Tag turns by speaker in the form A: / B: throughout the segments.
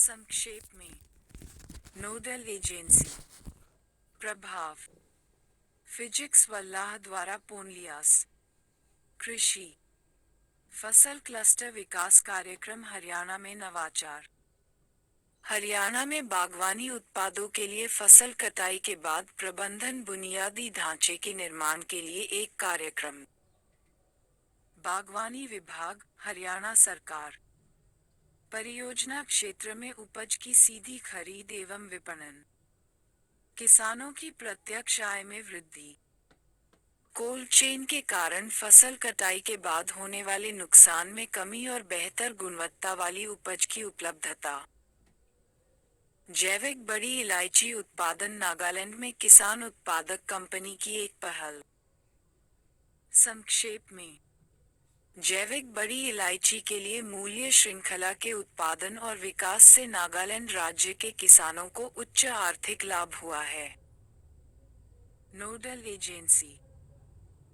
A: संक्षेप में, nodal agency प्रभाव फिजिक्स वल्लाह द्वारा पोनलियास कृषि फसल क्लस्टर विकास कार्यक्रम हरियाणा में नवाचार। हरियाणा में बागवानी उत्पादों के लिए फसल कटाई के बाद प्रबंधन बुनियादी ढांचे के निर्माण के लिए एक कार्यक्रम। बागवानी विभाग, हरियाणा सरकार। परियोजना क्षेत्र में उपज की सीधी खरीद एवं विपणन। किसानों की प्रत्यक्ष आय में वृद्धि। कोल्ड चेन के कारण फसल कटाई के बाद होने वाले नुकसान में कमी और बेहतर गुणवत्ता वाली उपज की उपलब्धता। जैविक बड़ी इलायची उत्पादन नागालैंड में किसान उत्पादक कंपनी की एक पहल। संक्षेप में, जैविक बड़ी इलायची के लिए मूल्य श्रृंखला के उत्पादन और विकास से नागालैंड राज्य के किसानों को उच्च आर्थिक लाभ हुआ है। नोडल एजेंसी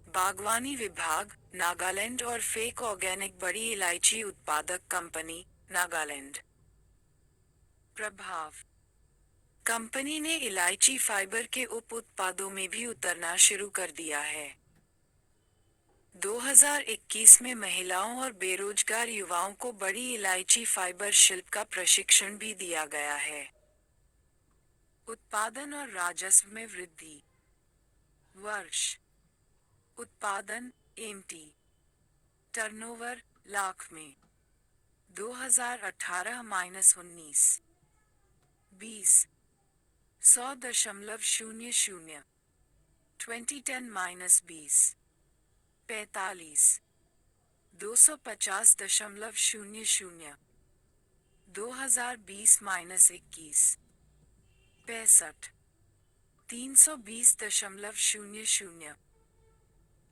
A: बागवानी विभाग, नागालैंड और फेक ऑर्गेनिक बड़ी इलायची उत्पादक कंपनी, नागालैंड। प्रभाव कंपनी ने इलायची फाइबर के उप उत्पादों में भी उतरना शुरू कर दिया है। 2021 में महिलाओं और बेरोजगार युवाओं को बड़ी इलायची फाइबर शिल्प का प्रशिक्षण भी दिया गया है। उत्पादन और राजस्व में वृद्धि। वर्ष उत्पादन एमटी टर्नओवर लाख में 2018-19 20 100.00 2010-20 45 250.00 2020-21 65 320.00।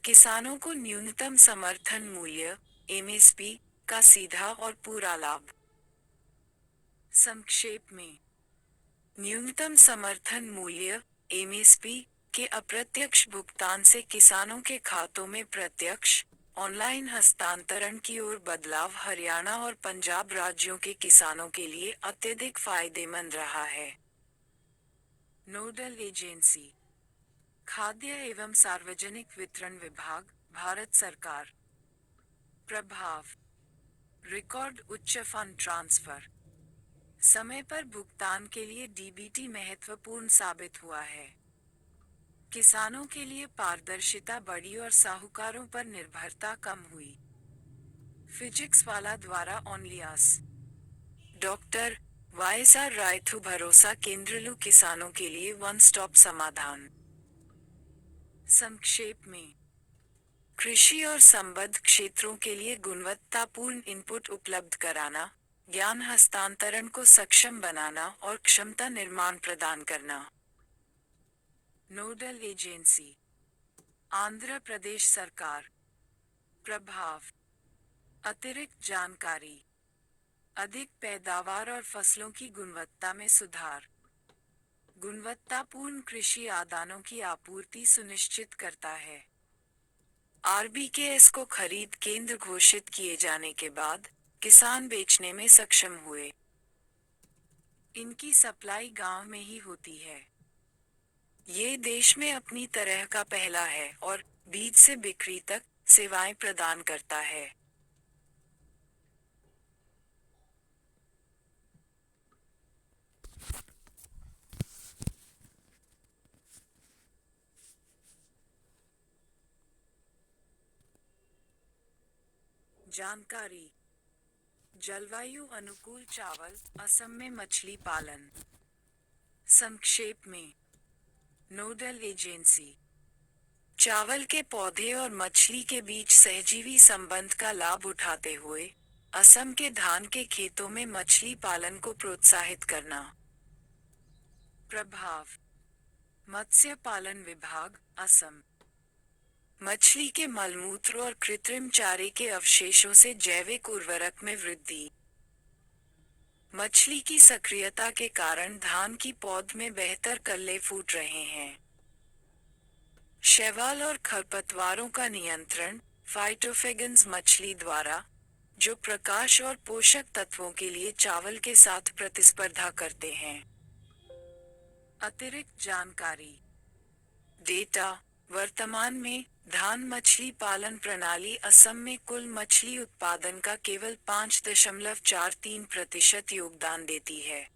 A: किसानों को न्यूनतम समर्थन मूल्य एमएसपी का सीधा और पूरा लाभ। संक्षेप में, न्यूनतम समर्थन मूल्य एमएसपी के अप्रत्यक्ष भुगतान से किसानों के खातों में प्रत्यक्ष ऑनलाइन हस्तांतरण की ओर बदलाव हरियाणा और पंजाब राज्यों के किसानों के लिए अत्यधिक फायदेमंद रहा है। नोडल एजेंसी खाद्य एवं सार्वजनिक वितरण विभाग, भारत सरकार। प्रभाव रिकॉर्ड उच्च फंड ट्रांसफर। समय पर भुगतान के लिए डीबीटी महत्वपूर्ण साबित हुआ है। किसानों के लिए पारदर्शिता बढ़ी और साहूकारों पर निर्भरता कम हुई। फिजिक्स वाला द्वारा ओनलियास डॉक्टर वाईएसआर रायथू भरोसा केंद्रलू किसानों के लिए वन स्टॉप समाधान। संक्षेप में, कृषि और संबद्ध क्षेत्रों के लिए गुणवत्तापूर्ण इनपुट उपलब्ध कराना, ज्ञान हस्तांतरण को सक्षम बनाना और क्षमता निर्माण प्रदान करना। नोडल एजेंसी आंध्र प्रदेश सरकार। प्रभाव अतिरिक्त जानकारी, अधिक पैदावार और फसलों की गुणवत्ता में सुधार। गुणवत्तापूर्ण कृषि आदानों की आपूर्ति सुनिश्चित करता है। आरबीकेएस को खरीद केंद्र घोषित किए जाने के बाद किसान बेचने में सक्षम हुए। इनकी सप्लाई गांव में ही होती है। ये देश में अपनी तरह का पहला है और बीज से बिक्री तक सेवाएं प्रदान करता है। जानकारी जलवायु अनुकूल चावल, असम में मछली पालन। संक्षेप में, नोडल एजेंसी चावल के पौधे और मछली के बीच सहजीवी संबंध का लाभ उठाते हुए असम के धान के खेतों में मछली पालन को प्रोत्साहित करना। प्रभाव मत्स्य पालन विभाग, असम। मछली के मलमूत्र और कृत्रिम चारे के अवशेषों से जैविक उर्वरक में वृद्धि। मछली की सक्रियता के कारण धान की पौध में बेहतर कल्ले फूट रहे हैं। शैवाल और खरपतवारों का नियंत्रण फाइटोफेगन्स मछली द्वारा जो प्रकाश और पोषक तत्वों के लिए चावल के साथ प्रतिस्पर्धा करते हैं। अतिरिक्त जानकारी। डेटा। वर्तमान में धान मछली पालन प्रणाली असम में कुल मछली उत्पादन का केवल 5.43% योगदान देती है।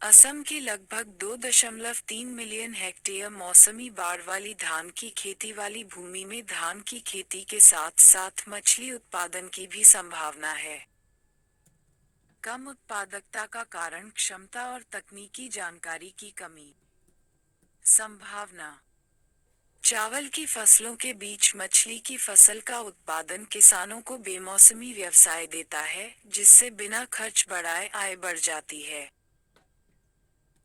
A: असम की लगभग 2.3 मिलियन हेक्टेयर मौसमी बाढ़ वाली धान की खेती वाली भूमि में धान की खेती के साथ साथ मछली उत्पादन की भी संभावना है। कम उत्पादकता का कारण क्षमता और तकनीकी जानकारी की कमी। संभावना। चावल की फसलों के बीच मछली की फसल का उत्पादन किसानों को बेमौसमी व्यवसाय देता है, जिससे बिना खर्च बढ़ाए आय बढ़ जाती है।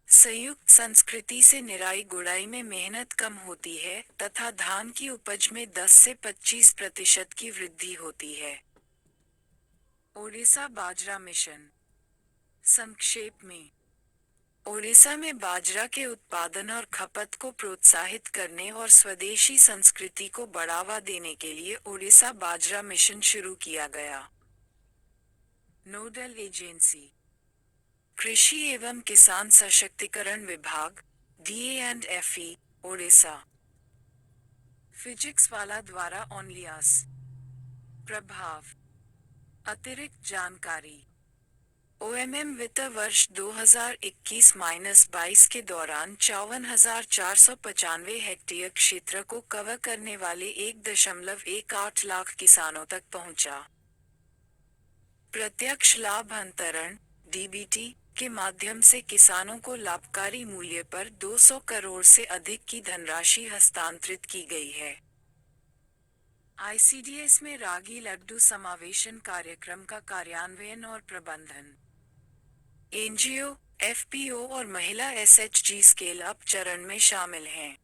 A: संयुक्त संस्कृति से निराई गुड़ाई में मेहनत कम होती है तथा धान की उपज में 10 से 25% की वृद्धि होती है। ओडिशा बाजरा मिशन। संक्षेप में, ओडिशा में बाजरा के उत्पादन और खपत को प्रोत्साहित करने और स्वदेशी संस्कृति को बढ़ावा देने के लिए ओडिशा बाजरा मिशन शुरू किया गया। Nodal agency. कृषि एवं किसान सशक्तिकरण विभाग, DA&FE, ओडिशा। फिजिक्स वाला द्वारा ऑनलियास। प्रभाव। अतिरिक्त जानकारी। OMM वित्त वर्ष 2021-22 के दौरान 54,495 हेक्टेयर क्षेत्र को कवर करने वाले 1.18 लाख किसानों तक पहुंचा। प्रत्यक्ष लाभ अंतरण (DBT) के माध्यम से किसानों को लाभकारी मूल्य पर 200 करोड़ से अधिक की धनराशि हस्तांतरित की गई है। ICDS में रागी लड्डू समावेशन कार्यक्रम का कार्यान्वयन और प्रबंधन। NGO, FPO और महिला SHG स्केल अप चरण में शामिल हैं।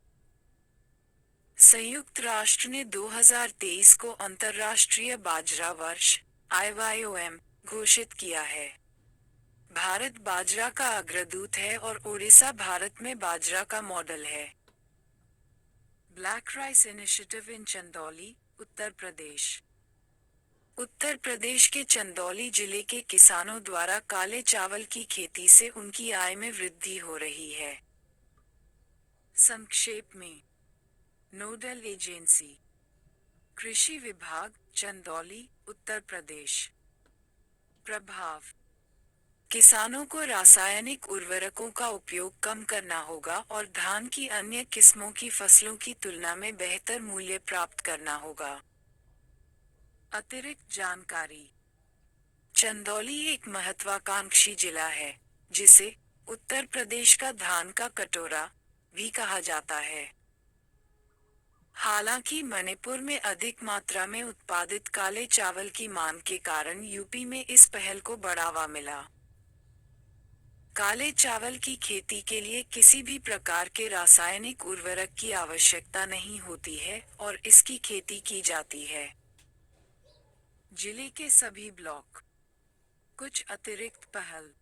A: संयुक्त राष्ट्र ने 2023 को अंतर्राष्ट्रीय बाजरा वर्ष (IYOM) घोषित किया है। भारत बाजरा का अग्रदूत है और ओडिशा भारत में बाजरा का मॉडल है। Black rice initiative in Chandauli, Uttar Pradesh. Uttar Pradesh के चंदौली जिले के किसानों द्वारा काले चावल की खेती से उनकी आय में वृद्धि हो रही है। संक्षेप में, नोडल एजेंसी, कृषि विभाग, चंदौली, उत्तर प्रदेश। प्रभाव। किसानों को रासायनिक उर्वरकों का उपयोग कम करना होगा और धान की अन्य किस्मों की फसलों की तुलना में बेहतर मूल्य प्राप्त करना होगा। अतिरिक्त जानकारी। चंदौली एक महत्वाकांक्षी जिला है, जिसे उत्तर प्रदेश का धान का कटोरा भी कहा जाता है। हालांकि मणिपुर में अधिक मात्रा में उत्पादित काले चावल की मांग के कारण यूपी में इस पहल को बढ़ावा मिला। काले चावल की खेती के लिए किसी भी प्रकार के रासायनिक उर्वरक की आवश्यकता नहीं होती है और इसकी खेती की जाती है। जिले के सभी ब्लॉक। कुछ अतिरिक्त पहल।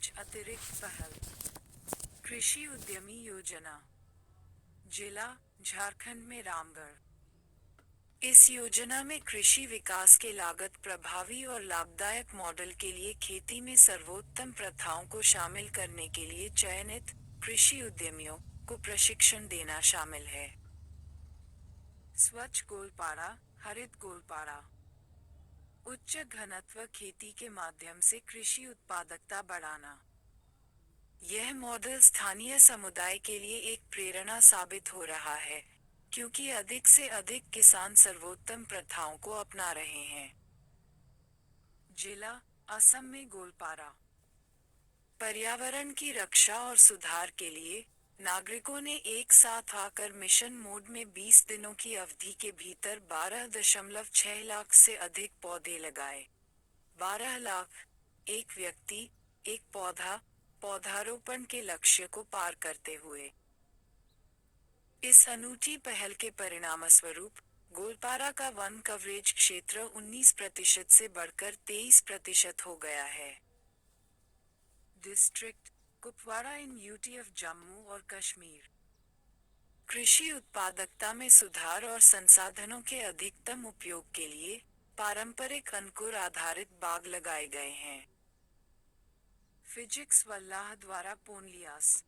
A: कुछ अतिरिक्त पहल। कृषि उद्यमी योजना, जिला झारखंड में रामगढ़। इस योजना में कृषि विकास के लागत प्रभावी और लाभदायक मॉडल के लिए खेती में सर्वोत्तम प्रथाओं को शामिल करने के लिए चयनित कृषि उद्यमियों को प्रशिक्षण देना शामिल है। स्वच्छ गोलपाड़ा, हरित गोलपाड़ा। उच्च घनत्व खेती के माध्यम से कृषि उत्पादकता बढ़ाना। यह मॉडल स्थानीय समुदाय के लिए एक प्रेरणा साबित हो रहा है, क्योंकि अधिक से अधिक किसान सर्वोत्तम प्रथाओं को अपना रहे हैं। जिला असम में गोलपारा। पर्यावरण की रक्षा और सुधार के लिए नागरिकों ने एक साथ आकर मिशन मोड में 20 दिनों की अवधि के भीतर 12.6 लाख से अधिक पौधे लगाए। 12 लाख, एक व्यक्ति, एक पौधा, पौधारोपण के लक्ष्य को पार करते हुए। इस अनूठी पहल के परिणामस्वरूप गोलपारा का वन कवरेज क्षेत्र 19% से बढ़कर 23% हो गया है। District Kupwara in UT of Jammu और कश्मीर। कृषि उत्पादकता में सुधार और संसाधनों के अधिकतम उपयोग के लिए पारंपरिक अंकुर आधारित बाग लगाए गए हैं। फिजिक्स वल्लाह द्वारा पोनलियास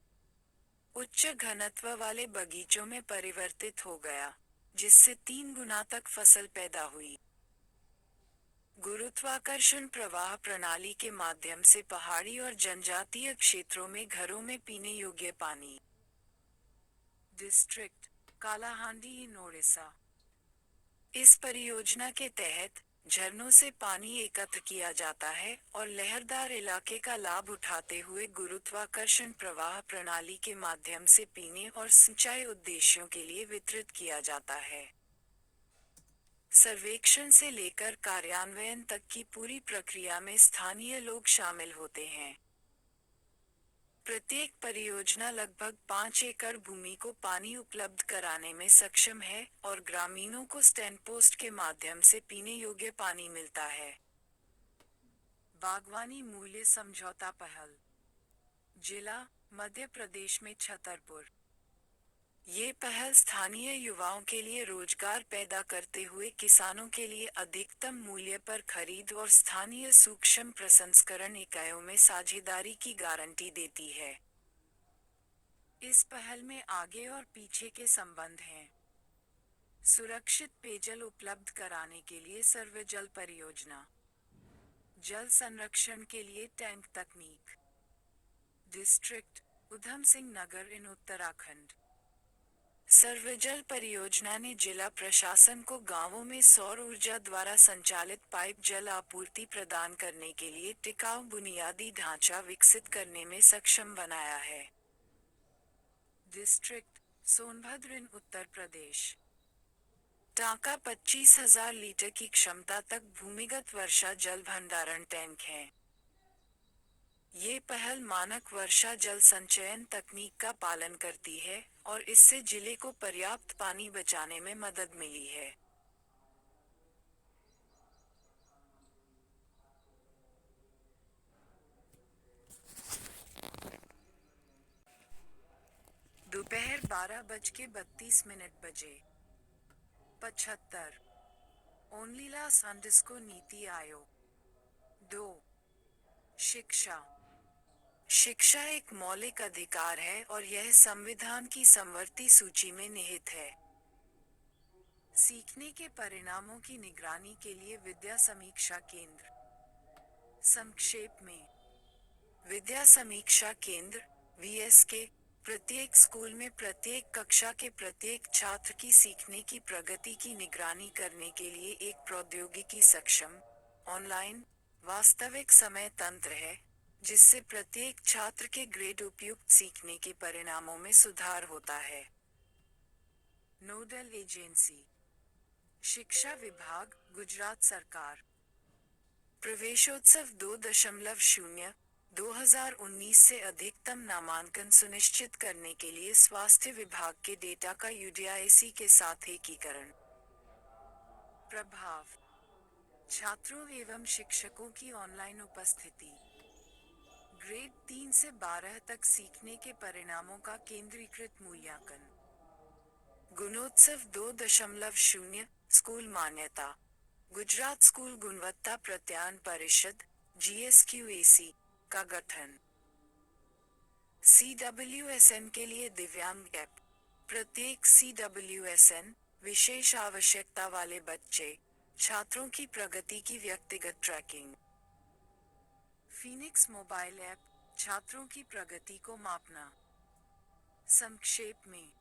A: उच्च घनत्व वाले बगीचों में परिवर्तित हो गया, जिससे 3 गुना तक फसल पैदा हुई। गुरुत्वाकर्षण प्रवाह प्रणाली के माध्यम से पहाड़ी और जनजातीय क्षेत्रों में घरों में पीने योग्य पानी। डिस्ट्रिक्ट कालाहांडी इन ओडिशा। इस परियोजना के तहत झरनों से पानी एकत्र किया जाता है और लहरदार इलाके का लाभ उठाते हुए गुरुत्वाकर्षण प्रवाह प्रणाली के माध्यम से पीने और सिंचाई उद्देश्यों के लिए वितरित किया जाता है। सर्वेक्षण से लेकर कार्यान्वयन तक की पूरी प्रक्रिया में स्थानीय लोग शामिल होते हैं। प्रत्येक परियोजना लगभग 5 एकड़ भूमि को पानी उपलब्ध कराने में सक्षम है और ग्रामीणों को स्टैंडपोस्ट के माध्यम से पीने योग्य पानी मिलता है। बागवानी मूल्य समझौता पहल। जिला मध्य प्रदेश में छतरपुर। ये पहल स्थानीय युवाओं के लिए रोजगार पैदा करते हुए किसानों के लिए अधिकतम मूल्य पर खरीद और स्थानीय सूक्ष्म प्रसंस्करण इकाइयों में साझेदारी की गारंटी देती है। इस पहल में आगे और पीछे के संबंध हैं। सुरक्षित पेयजल उपलब्ध कराने के लिए सर्वजल परियोजना। जल संरक्षण के लिए टैंक तकनीक। डिस्ट्रिक्ट उधम सिंह नगर इन उत्तराखंड। सर्वजल परियोजना ने जिला प्रशासन को गांवों में सौर ऊर्जा द्वारा संचालित पाइप जल आपूर्ति प्रदान करने के लिए टिकाऊ बुनियादी ढांचा विकसित करने में सक्षम बनाया है। डिस्ट्रिक्ट सोनभद्र इन उत्तर प्रदेश। टांका 25,000 लीटर की क्षमता तक भूमिगत वर्षा जल भंडारण टैंक है। ये पहल मानक वर्षा जल संचयन तकनीक का पालन करती है और इससे जिले को पर्याप्त पानी बचाने में मदद मिली है। दोपहर 12:32 बजे। 75 ओनलीलास अंडरस्कोर नीति आयोग। 2 शिक्षा। शिक्षा एक मौलिक अधिकार है और यह संविधान की समवर्ती सूची में निहित है। सीखने के परिणामों की निगरानी के लिए विद्या समीक्षा केंद्र। संक्षेप में, विद्या समीक्षा केंद्र (वीएसके) प्रत्येक स्कूल में प्रत्येक कक्षा के प्रत्येक छात्र की सीखने की प्रगति की निगरानी करने के लिए एक प्रौद्योगिकी सक्षम, ऑनलाइन, वास्तविक समय तंत्र है, जिससे प्रत्येक छात्र के ग्रेड उपयुक्त सीखने के परिणामों में सुधार होता है। नोडल एजेंसी, शिक्षा विभाग, गुजरात सरकार। प्रवेशोत्सव 2.0-2019 से अधिकतम नामांकन सुनिश्चित करने के लिए स्वास्थ्य विभाग के डेटा का यूडीआईसी के साथ एकीकरण। प्रभाव, छात्रों एवं शिक्षकों की ऑनलाइन उपस्थिति। ग्रेड 3 से 12 तक सीखने के परिणामों का केंद्रीकृत मूल्यांकन। गुणोत्सव 2.0 स्कूल मान्यता। गुजरात स्कूल गुणवत्ता प्रत्यायन परिषद (GSQAC) का गठन। CWSN के लिए दिव्यांग ऐप। प्रत्येक CWSN विशेष आवश्यकता वाले बच्चे छात्रों की प्रगति की व्यक्तिगत ट्रैकिंग। फीनिक्स मोबाइल ऐप छात्रों की प्रगति को मापना। संक्षेप में,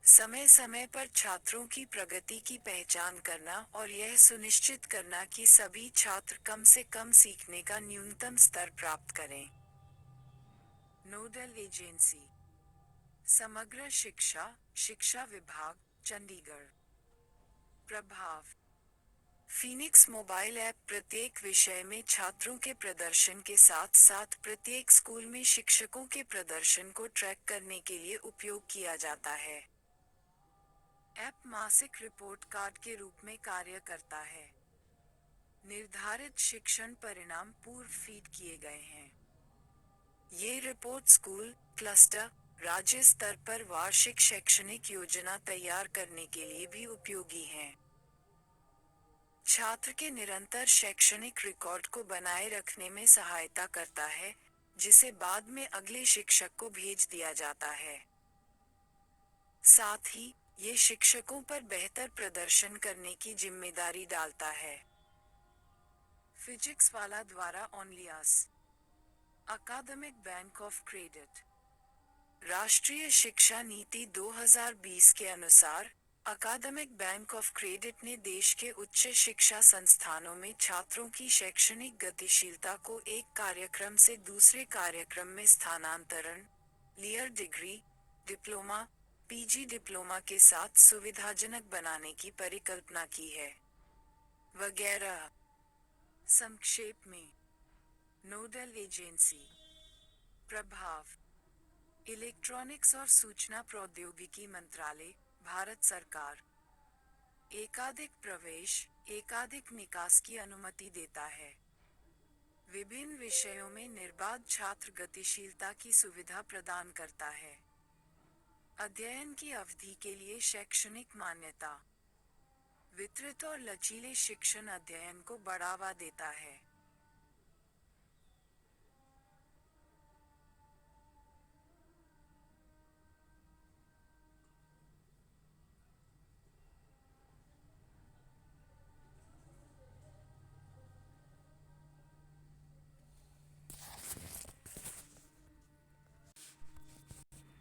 A: समय समय पर छात्रों की प्रगति की पहचान करना और यह सुनिश्चित करना कि सभी छात्र कम से कम सीखने का न्यूनतम स्तर प्राप्त करें। नोडल एजेंसी समग्र शिक्षा, शिक्षा विभाग, चंडीगढ़। प्रभाव। फीनिक्स मोबाइल ऐप प्रत्येक विषय में छात्रों के प्रदर्शन के साथ साथ प्रत्येक स्कूल में शिक्षकों के प्रदर्शन को ट्रैक करने के लिए उपयोग किया जाता है। ऐप मासिक रिपोर्ट कार्ड के रूप में कार्य करता है। निर्धारित शिक्षण परिणाम पूर्व फीड किए गए हैं। ये रिपोर्ट स्कूल, क्लस्टर, राज्य स्तर पर वार्षिक शैक्षणिक योजना तैयार करने के लिए भी उपयोगी हैं। छात्र के निरंतर शैक्षणिक रिकॉर्ड को बनाए रखने में सहायता करता है, जिसे बाद में अगले शिक्षक को भेज दिया जाता है। साथ ही, ये शिक्षकों पर बेहतर प्रदर्शन करने की जिम्मेदारी डालता है। फिजिक्स वाला द्वारा ऑनलियास अकादमिक बैंक ऑफ क्रेडिट। राष्ट्रीय शिक्षा नीति 2020 के अनुसार, अकादमिक बैंक ऑफ क्रेडिट ने देश के उच्च शिक्षा संस्थानों में छात्रों की शैक्षणिक गतिशीलता को एक कार्यक्रम से दूसरे कार्यक्रम में स्थानांतरण, layer degree, diploma, PG diploma के साथ सुविधाजनक बनाने की परिकल्पना की है, वगैरह। संक्षेप में, नोडल एजेंसी। प्रभाव। इलेक्ट्रॉनिक्स और सूचना प्रौद्योगिकी मंत्रालय, भारत सरकार। एकाधिक प्रवेश, एकाधिक निकास की अनुमति देता है। विभिन्न विषयों में निर्बाध छात्र गतिशीलता की सुविधा प्रदान करता है। अध्ययन की अवधि के लिए शैक्षणिक मान्यता। वितरित और लचीले शिक्षण अध्ययन को बढ़ावा देता है।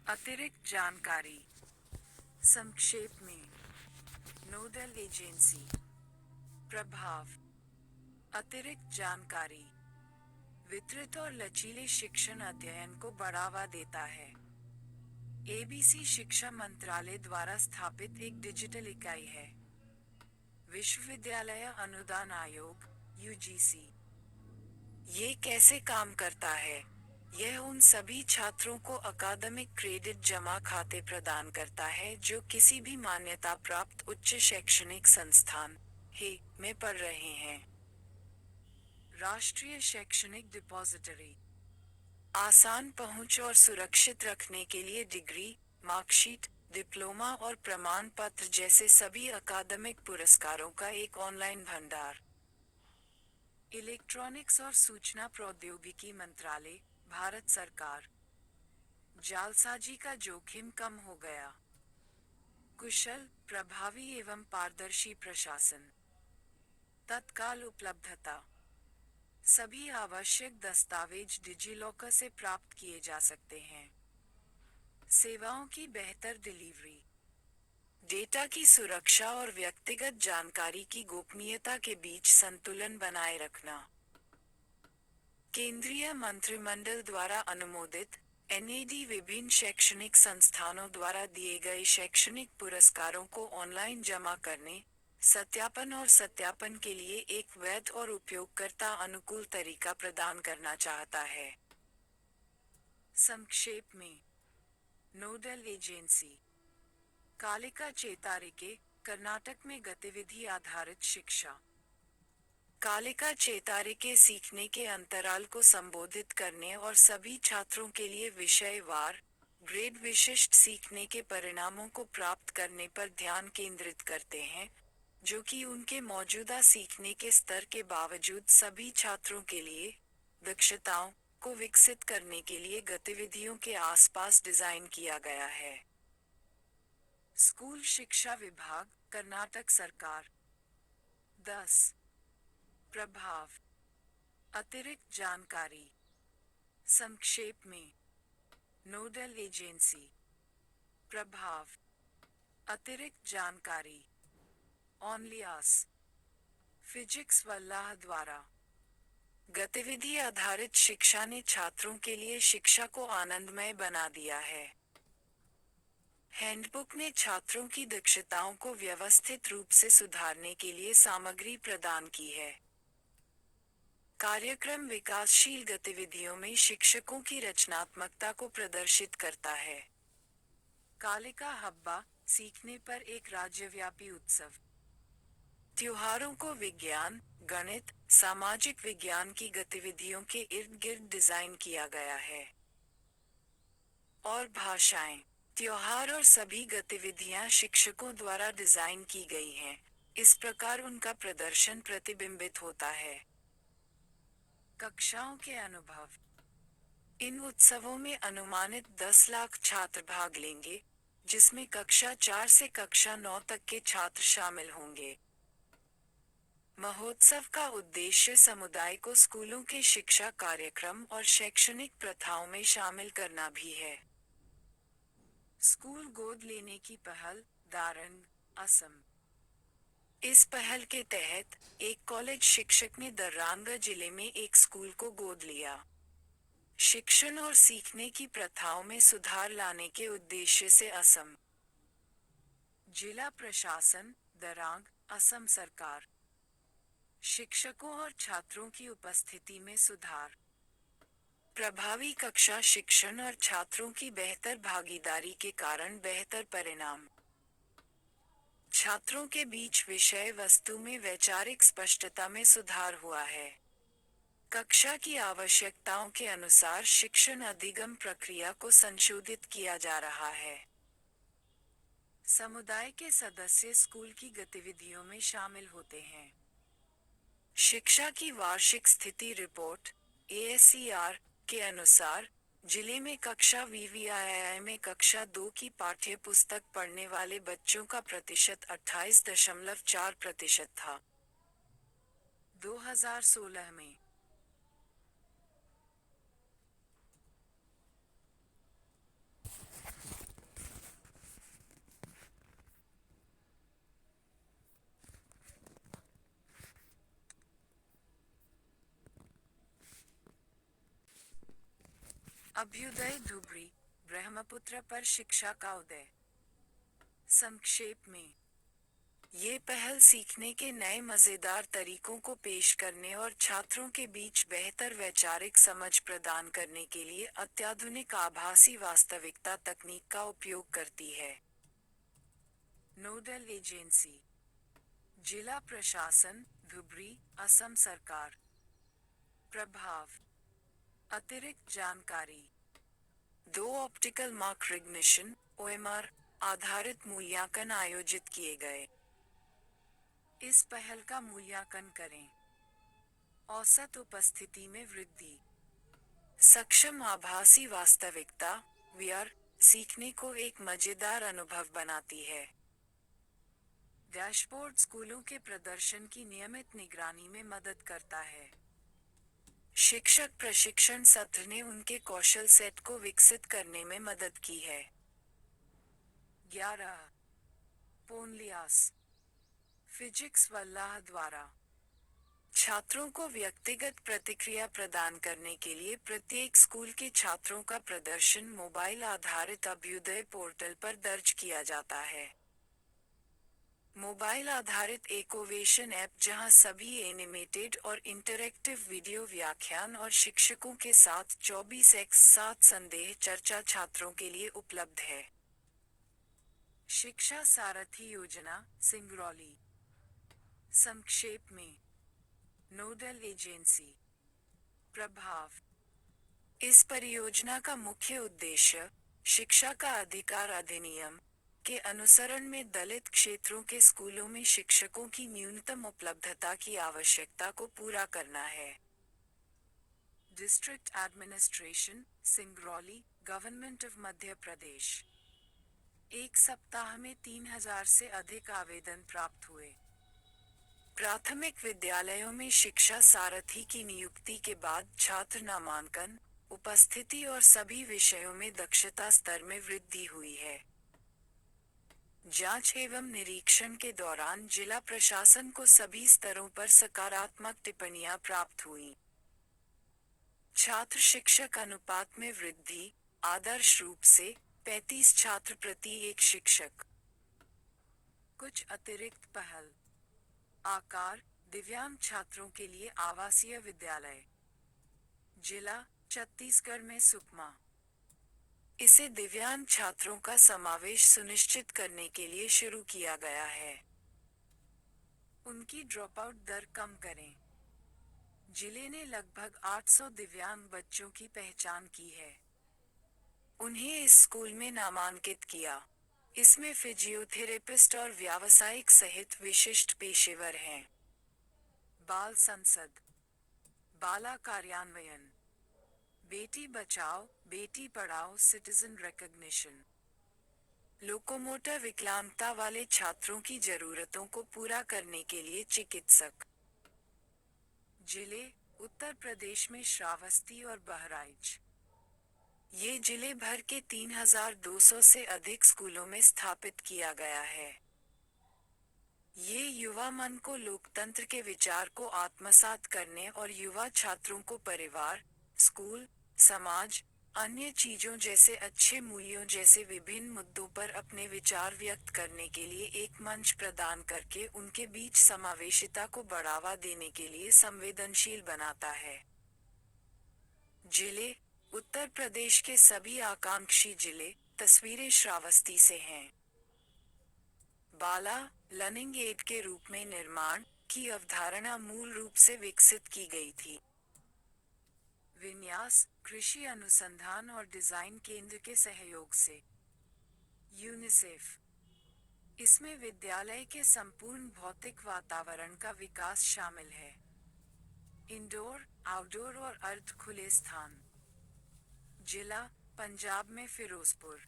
A: अतिरिक्त जानकारी। संक्षेप में, नोडल एजेंसी। प्रभाव। अतिरिक्त जानकारी। वितरित और लचीले शिक्षण अध्ययन को बढ़ावा देता है। ABC शिक्षा मंत्रालय द्वारा स्थापित एक डिजिटल इकाई है। विश्वविद्यालय अनुदान आयोग, UGC। ये कैसे काम करता है? यह उन सभी छात्रों को अकादमिक क्रेडिट जमा खाते प्रदान करता है जो किसी भी मान्यता प्राप्त उच्च शैक्षणिक संस्थान में पढ़ रहे हैं। राष्ट्रीय शैक्षणिक डिपॉजिटरी। आसान पहुंच और सुरक्षित रखने के लिए डिग्री, मार्कशीट, डिप्लोमा और प्रमाण पत्र जैसे सभी अकादमिक पुरस्कारों का एक ऑनलाइन भंडार। इलेक्ट्रॉनिक्स और सूचना प्रौद्योगिकी मंत्रालय, भारत सरकार। जालसाजी का जोखिम कम हो गया। कुशल, प्रभावी एवं पारदर्शी प्रशासन। तत्काल उपलब्धता। सभी आवश्यक दस्तावेज डिजिलॉकर से प्राप्त किए जा सकते हैं। सेवाओं की बेहतर डिलीवरी। डेटा की सुरक्षा और व्यक्तिगत जानकारी की गोपनीयता के बीच संतुलन बनाए रखना। केंद्रीय मंत्रिमंडल द्वारा अनुमोदित NAD विभिन्न शैक्षणिक संस्थानों द्वारा दिए गए शैक्षणिक पुरस्कारों को ऑनलाइन जमा करने, सत्यापन और सत्यापन के लिए एक वैध और उपयोगकर्ता अनुकूल तरीका प्रदान करना चाहता है। संक्षेप में, नोडल एजेंसी। कालिका चेतारिके, कर्नाटक में गतिविधि आधारित शिक्षा। कालिका चेतारे के सीखने के अंतराल को संबोधित करने और सभी छात्रों के लिए विषयवार ग्रेड विशिष्ट सीखने के परिणामों को प्राप्त करने पर ध्यान केंद्रित करते हैं, जो कि उनके मौजूदा सीखने के स्तर के बावजूद सभी छात्रों के लिए दक्षताओं को विकसित करने के लिए गतिविधियों के आसपास डिजाइन किया गया है। स्कूल शिक्षा विभाग, कर्नाटक सरकार। 10. प्रभाव। अतिरिक्त जानकारी। संक्षेप में। Nodal agency. प्रभाव। अतिरिक्त जानकारी। ऑनलियास। फिजिक्स वल्लाह द्वारा। गतिविधि आधारित शिक्षा ने छात्रों के लिए शिक्षा को आनंदमय बना दिया है। हैंडबुक ने छात्रों की दक्षताओं को व्यवस्थित रूप से सुधारने के लिए सामग्री प्रदान की है। कार्यक्रम विकासशील गतिविधियों में शिक्षकों की रचनात्मकता को प्रदर्शित करता है। कालिका हब्बा, सीखने पर एक राज्यव्यापी उत्सव। त्योहारों को विज्ञान, गणित, सामाजिक विज्ञान की गतिविधियों के इर्द गिर्द डिजाइन किया गया है। और भाषाएं। त्योहार और सभी गतिविधियां शिक्षकों द्वारा डिजाइन की गई हैं, इस प्रकार उनका प्रदर्शन प्रतिबिंबित होता है। कक्षाओं के अनुभव। इन उत्सवों में अनुमानित 10 लाख छात्र भाग लेंगे, जिसमें कक्षा 4 से कक्षा 9 तक के छात्र शामिल होंगे। महोत्सव का उद्देश्य समुदाय को स्कूलों के शिक्षा कार्यक्रम और शैक्षणिक प्रथाओं में शामिल करना भी है। स्कूल गोद लेने की पहल, दारंग, असम। इस पहल के तहत एक कॉलेज शिक्षक ने दर्रांगा जिले में एक स्कूल को गोद लिया। शिक्षण और सीखने की प्रथाओं में सुधार लाने के उद्देश्य से असम। जिला प्रशासन, दरांग, असम सरकार। शिक्षकों और छात्रों की उपस्थिति में सुधार। प्रभावी कक्षा शिक्षण और छात्रों की बेहतर भागीदारी के कारण बेहतर परिणाम। छात्रों के बीच विषय वस्तु में वैचारिक स्पष्टता में सुधार हुआ है। कक्षा की आवश्यकताओं के अनुसार शिक्षण अधिगम प्रक्रिया को संशोधित किया जा रहा है। समुदाय के सदस्य स्कूल की गतिविधियों में शामिल होते हैं। शिक्षा की वार्षिक स्थिति रिपोर्ट (ASER) के अनुसार जिले में कक्षा VVII में कक्षा 2 की पाठ्य पुस्तक पढ़ने वाले बच्चों का प्रतिशत 28.4% था। 2016 में अभ्युदय धुबरी, ब्रह्मपुत्र पर शिक्षा का उदय। संक्षेप में, ये पहल सीखने के नए मजेदार तरीकों को पेश करने और छात्रों के बीच बेहतर वैचारिक समझ प्रदान करने के लिए अत्याधुनिक आभासी वास्तविकता तकनीक का उपयोग करती है। Nodal agency. जिला प्रशासन, धुबरी, असम सरकार। प्रभाव। अतिरिक्त जानकारी। 2 ऑप्टिकल मार्क रिकग्निशन (OMR) आधारित मूल्यांकन आयोजित किए गए। इस पहल का मूल्यांकन करें। औसत उपस्थिति में वृद्धि। सक्षम आभासी वास्तविकता (VR) सीखने को एक मजेदार अनुभव बनाती है। डैशबोर्ड स्कूलों के प्रदर्शन की नियमित निगरानी में मदद करता है। शिक्षक प्रशिक्षण सत्र ने उनके कौशल सेट को विकसित करने में मदद की है। 11. पोनलियास। फिजिक्स वल्लाह द्वारा। छात्रों को व्यक्तिगत प्रतिक्रिया प्रदान करने के लिए प्रत्येक स्कूल के छात्रों का प्रदर्शन मोबाइल आधारित अभ्युदय पोर्टल पर दर्ज किया जाता है। मोबाइल आधारित एकोवेशन ऐप जहां सभी एनिमेटेड और इंटरैक्टिव वीडियो व्याख्यान और शिक्षकों के साथ 24x7 संदेह चर्चा छात्रों के लिए उपलब्ध है। शिक्षा सारथी योजना, सिंगरौली। संक्षेप में, नोडल एजेंसी। प्रभाव। इस परियोजना का मुख्य उद्देश्य शिक्षा का अधिकार अधिनियम के अनुसरण में दलित क्षेत्रों के स्कूलों में शिक्षकों की न्यूनतम उपलब्धता की आवश्यकता को पूरा करना है। District administration, Singrauli, government of Madhya Pradesh. एक सप्ताह में 3000 से अधिक आवेदन प्राप्त हुए। प्राथमिक विद्यालयों में शिक्षा सारथी की नियुक्ति के बाद छात्र नामांकन, उपस्थिति और सभी विषयों में दक्षता स्तर में वृद्धि हुई है। जांच एवं निरीक्षण के दौरान जिला प्रशासन को सभी स्तरों पर सकारात्मक टिप्पणियां प्राप्त हुई। छात्र शिक्षक अनुपात में वृद्धि, आदर्श रूप से 35 छात्र प्रति एक शिक्षक। कुछ अतिरिक्त पहल। आकार, दिव्यांग छात्रों के लिए आवासीय विद्यालय। जिला, छत्तीसगढ़ में सुकमा। इसे दिव्यांग छात्रों का समावेश सुनिश्चित करने के लिए शुरू किया गया है। उनकी ड्रॉपआउट दर कम करें। जिले ने लगभग 800 दिव्यांग बच्चों की पहचान की है। उन्हें इस स्कूल में नामांकित किया। इसमें फिजियोथेरेपिस्ट और व्यावसायिक सहित विशिष्ट पेशेवर हैं। बाल संसद। बाला कार्यान्वयन। Beti Bachao, Beti Padhao citizen recognition. Locomotor विकलांगता वाले छात्रों की जरूरतों को पूरा करने के लिए चिकित्सक। जिले, उत्तर प्रदेश में श्रावस्ती और बहराइच। ये जिले भर के 3200 से अधिक स्कूलों में स्थापित किया गया है। ये युवा मन को लोकतंत्र के विचार को आत्मसात करने और युवा छात्रों को परिवार, स्कूल, समाज, अन्य चीजों जैसे अच्छे मूल्यों जैसे विभिन्न मुद्दों पर अपने विचार व्यक्त करने के लिए एक मंच प्रदान करके उनके बीच समावेशिता को बढ़ावा देने के लिए संवेदनशील बनाता है। जिले, उत्तर प्रदेश के सभी आकांक्षी जिले, तस्वीरें श्रावस्ती से हैं। बाला, लर्निंग एड के रूप में निर्माण की अवधारणा मूल रूप से विकसित की गई थी। विन्यास, कृषि अनुसंधान और डिजाइन केंद्र के सहयोग से। यूनिसेफ। इसमें विद्यालय के संपूर्ण भौतिक वातावरण का विकास शामिल है। इंडोर, आउटडोर और अर्ध खुले स्थान। जिला, पंजाब में फिरोजपुर।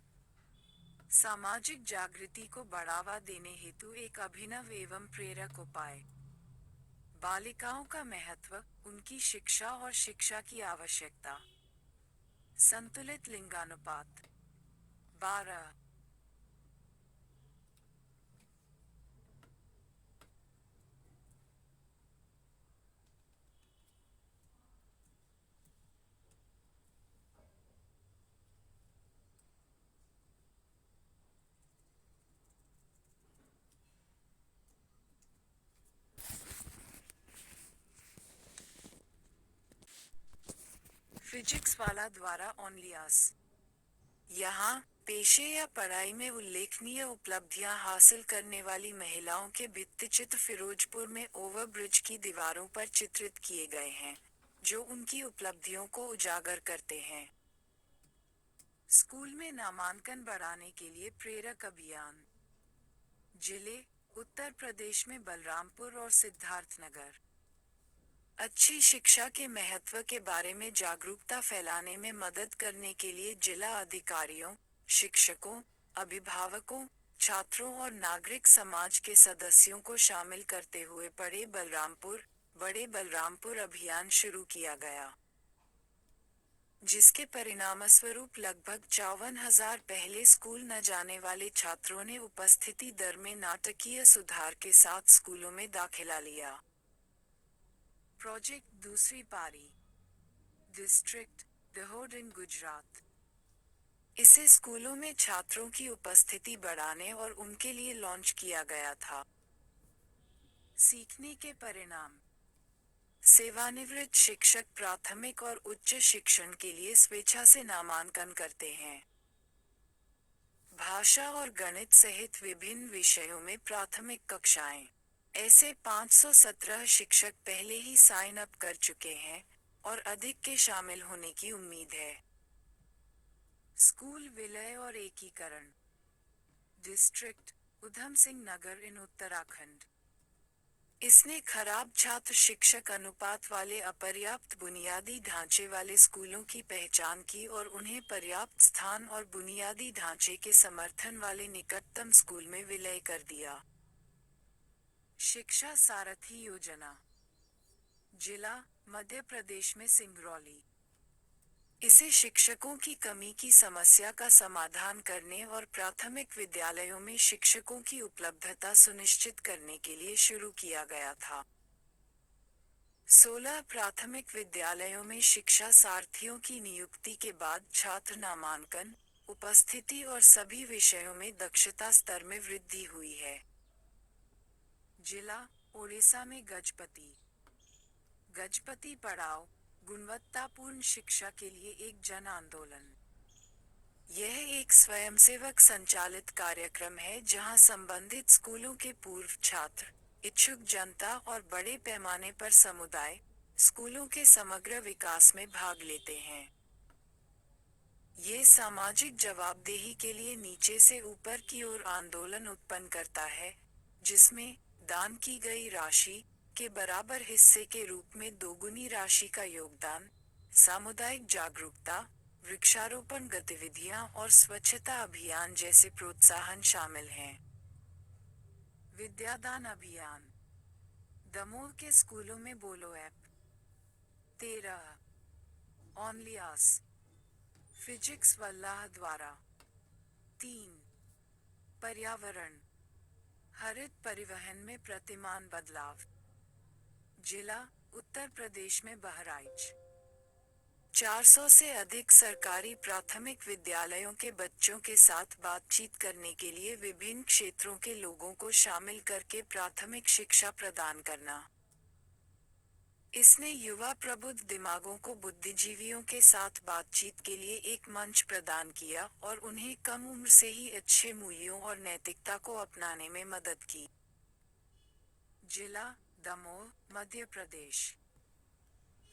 A: सामाजिक जागृति को बढ़ावा देने हेतु एक अभिनव एवं प्रेरक उपाय। बालिकाओं का महत्व, उनकी शिक्षा और शिक्षा की आवश्यकता। संतुलित लिंगानुपात। 12। फिजिक्स वाला द्वारा ऑनलियास। यहाँ, पेशे या पढ़ाई में उल्लेखनीय उपलब्धियां हासिल करने वाली महिलाओं के भित्तिचित्र फिरोजपुर में ओवरब्रिज की दीवारों पर चित्रित किए गए हैं, जो उनकी उपलब्धियों को उजागर करते हैं। स्कूल में नामांकन बढ़ाने के लिए प्रेरक अभियान। जिले, उत्तर प्रदेश में बलरामपुर और सिद्धार्थनगर। अच्छी शिक्षा के महत्व के बारे में जागरूकता फैलाने में मदद करने के लिए जिला अधिकारियों, शिक्षकों, अभिभावकों, छात्रों और नागरिक समाज के सदस्यों को शामिल करते हुए बड़े बलरामपुर अभियान शुरू किया गया, जिसके परिणामस्वरूप लगभग 54,000 पहले स्कूल न जाने वाले छात्रों ने उपस्थिति दर में नाटकीय सुधार के साथ स्कूलों में दाखिला लिया। प्रोजेक्ट दूसरी पारी। डिस्ट्रिक्ट, दाहोद इन गुजरात। इसे स्कूलों में छात्रों की उपस्थिति बढ़ाने और उनके लिए लॉन्च किया गया था। सीखने के परिणाम। सेवानिवृत्त शिक्षक प्राथमिक और उच्च शिक्षण के लिए स्वेच्छा से नामांकन करते हैं। भाषा और गणित सहित विभिन्न विषयों में प्राथमिक कक्षाएं। ऐसे 517 शिक्षक पहले ही साइन अप कर चुके हैं और अधिक के शामिल होने की उम्मीद है। स्कूल विलय और एकीकरण। डिस्ट्रिक्ट उधम सिंह नगर इन उत्तराखंड। इसने खराब छात्र शिक्षक अनुपात वाले अपर्याप्त बुनियादी ढांचे वाले स्कूलों की पहचान की और उन्हें पर्याप्त स्थान और बुनियादी ढांचे के समर्थन वाले निकटतम स्कूल में विलय कर दिया। शिक्षा सारथी योजना। जिला मध्य प्रदेश में सिंगरौली। इसे शिक्षकों की कमी की समस्या का समाधान करने और प्राथमिक विद्यालयों में शिक्षकों की उपलब्धता सुनिश्चित करने के लिए शुरू किया गया था। 16 प्राथमिक विद्यालयों में शिक्षा सारथियों की नियुक्ति के बाद छात्र नामांकन, उपस्थिति और सभी विषयों में दक्षता स्तर में वृद्धि हुई है। जिला ओडिशा में गजपति। गजपति पढ़ाओ गुणवत्तापूर्ण शिक्षा के लिए एक जन आंदोलन। यह एक स्वयंसेवक संचालित कार्यक्रम है जहां संबंधित स्कूलों के पूर्व छात्र, इच्छुक जनता और बड़े पैमाने पर समुदाय, स्कूलों के समग्र विकास में भाग लेते हैं। ये सामाजिक जवाबदेही के लिए नीचे से ऊपर की ओर आंदोलन उत्पन्न करता है, जिसमें दान की गई राशि के बराबर हिस्से के रूप में दोगुनी राशि का योगदान, सामुदायिक जागरूकता, वृक्षारोपण गतिविधियां और स्वच्छता अभियान जैसे प्रोत्साहन शामिल हैं। विद्यादान अभियान। दमोह के स्कूलों में बोलो ऐप। 13 ऑनलियास फिजिक्स वल्लाह द्वारा। 3 पर्यावरण हरित परिवहन में प्रतिमान बदलाव। जिला उत्तर प्रदेश में बहराइच। 400 से अधिक सरकारी प्राथमिक विद्यालयों के बच्चों के साथ बातचीत करने के लिए विभिन्न क्षेत्रों के लोगों को शामिल करके प्राथमिक शिक्षा प्रदान करना। इसने युवा प्रबुद्ध दिमागों को बुद्धिजीवियों के साथ बातचीत के लिए एक मंच प्रदान किया और उन्हें कम उम्र से ही अच्छे मूल्यों और नैतिकता को अपनाने में मदद की। जिला दमोह मध्य प्रदेश।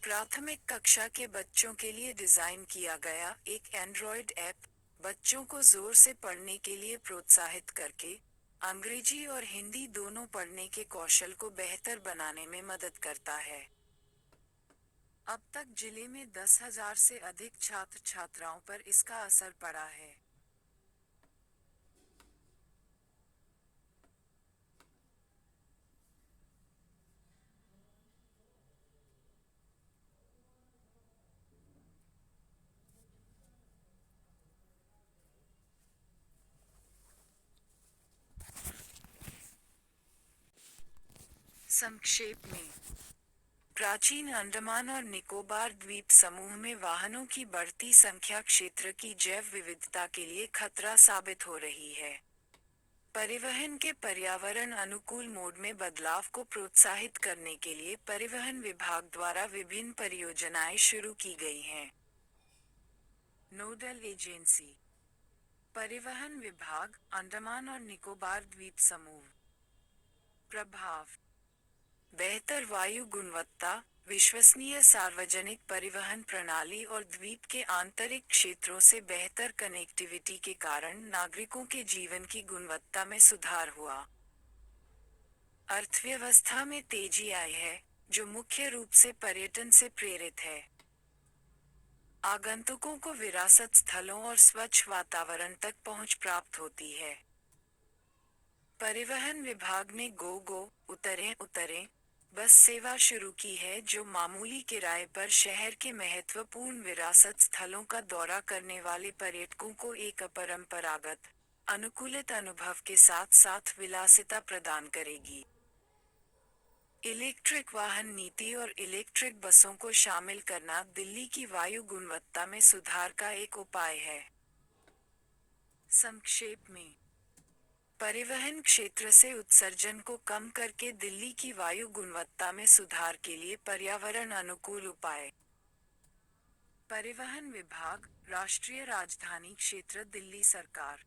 A: प्राथमिक कक्षा के बच्चों के लिए डिजाइन किया गया एक एंड्रॉयड ऐप बच्चों को जोर से पढ़ने के लिए प्रोत्साहित करके अंग्रेजी और हिंदी दोनों पढ़ने के कौशल को बेहतर बनाने में मदद करता है। अब तक जिले में 10,000 से अधिक छात्र छात्राओं पर इसका असर पड़ा है। संक्षेप में, प्राचीन अंडमान और निकोबार द्वीप समूह में वाहनों की बढ़ती संख्या क्षेत्र की जैव विविधता के लिए खतरा साबित हो रही है। परिवहन के पर्यावरण अनुकूल मोड में बदलाव को प्रोत्साहित करने के लिए परिवहन विभाग द्वारा विभिन्न परियोजनाएं शुरू की गई हैं। नोडल एजेंसी परिवहन विभाग अंडमान और निकोबार द्वीप समूह। प्रभाव बेहतर वायु गुणवत्ता, विश्वसनीय सार्वजनिक परिवहन प्रणाली और द्वीप के आंतरिक क्षेत्रों से बेहतर कनेक्टिविटी के कारण नागरिकों के जीवन की गुणवत्ता में सुधार हुआ। अर्थव्यवस्था में तेजी आई है, जो मुख्य रूप से पर्यटन से प्रेरित है। आगंतुकों को विरासत स्थलों और स्वच्छ वातावरण तक पहुंच प्राप्त होती है। परिवहन विभाग ने गो उतरें बस सेवा शुरू की है जो मामूली किराए पर शहर के महत्वपूर्ण विरासत स्थलों का दौरा करने वाले पर्यटकों को एक अपरंपरागत, अनुकूलित अनुभव के साथ साथ विलासिता प्रदान करेगी। इलेक्ट्रिक वाहन नीति और इलेक्ट्रिक बसों को शामिल करना दिल्ली की वायु गुणवत्ता में सुधार का एक उपाय है। संक्षेप में, परिवहन क्षेत्र से उत्सर्जन को कम करके दिल्ली की वायु गुणवत्ता में सुधार के लिए पर्यावरण अनुकूल उपाय। परिवहन विभाग, राष्ट्रीय राजधानी क्षेत्र दिल्ली सरकार।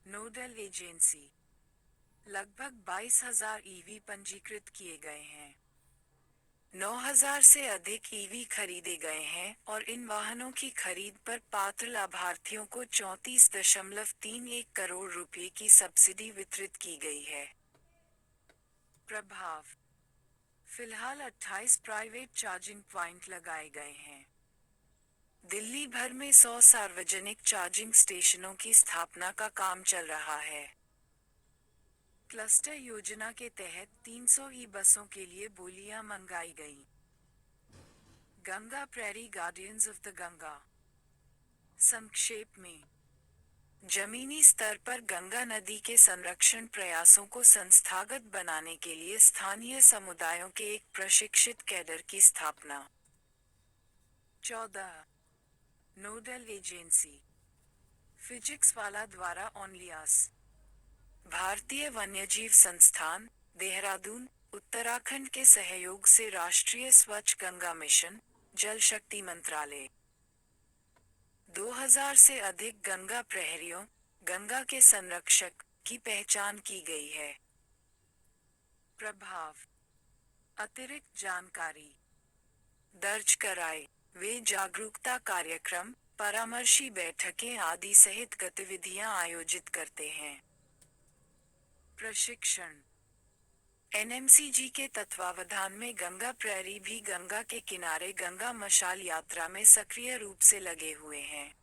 A: नोडल एजेंसी लगभग 22,000 ईवी पंजीकृत किए गए हैं। 9,000 से अधिक ईवी खरीदे गए हैं और इन वाहनों की खरीद पर पात्र लाभार्थियों को 34.31 करोड़ रुपए की सब्सिडी वितरित की गई है। प्रभाव: फिलहाल 28 प्राइवेट चार्जिंग पॉइंट लगाए गए हैं। दिल्ली भर में 100 सार्वजनिक चार्जिंग स्टेशनों की स्थापना का काम चल रहा है। क्लस्टर योजना के तहत 300 ई बसों के लिए बोलियां मंगाई गईं। Ganga prairie guardians of the Ganga. संक्षेप में, जमीनी स्तर पर गंगा नदी के संरक्षण प्रयासों को संस्थागत बनाने के लिए स्थानीय समुदायों के एक प्रशिक्षित कैडर की स्थापना। 14 नोडल एजेंसी फिजिक्स वाला द्वारा ऑनलियास। भारतीय वन्यजीव संस्थान, देहरादून, उत्तराखंड के सहयोग से राष्ट्रीय स्वच्छ गंगा मिशन, जल शक्ति मंत्रालय। 2000 से अधिक गंगा प्रहरियों, गंगा के संरक्षक, की पहचान की गई है। प्रभाव: अतिरिक्त जानकारी दर्ज कराए। वे जागरूकता कार्यक्रम, परामर्शी बैठकें आदि सहित गतिविधियां आयोजित करते हैं। प्रशिक्षण: एनएमसीजी के तत्वावधान में गंगा प्रैरी भी गंगा के किनारे गंगा मशाल यात्रा में सक्रिय रूप से लगे हुए हैं।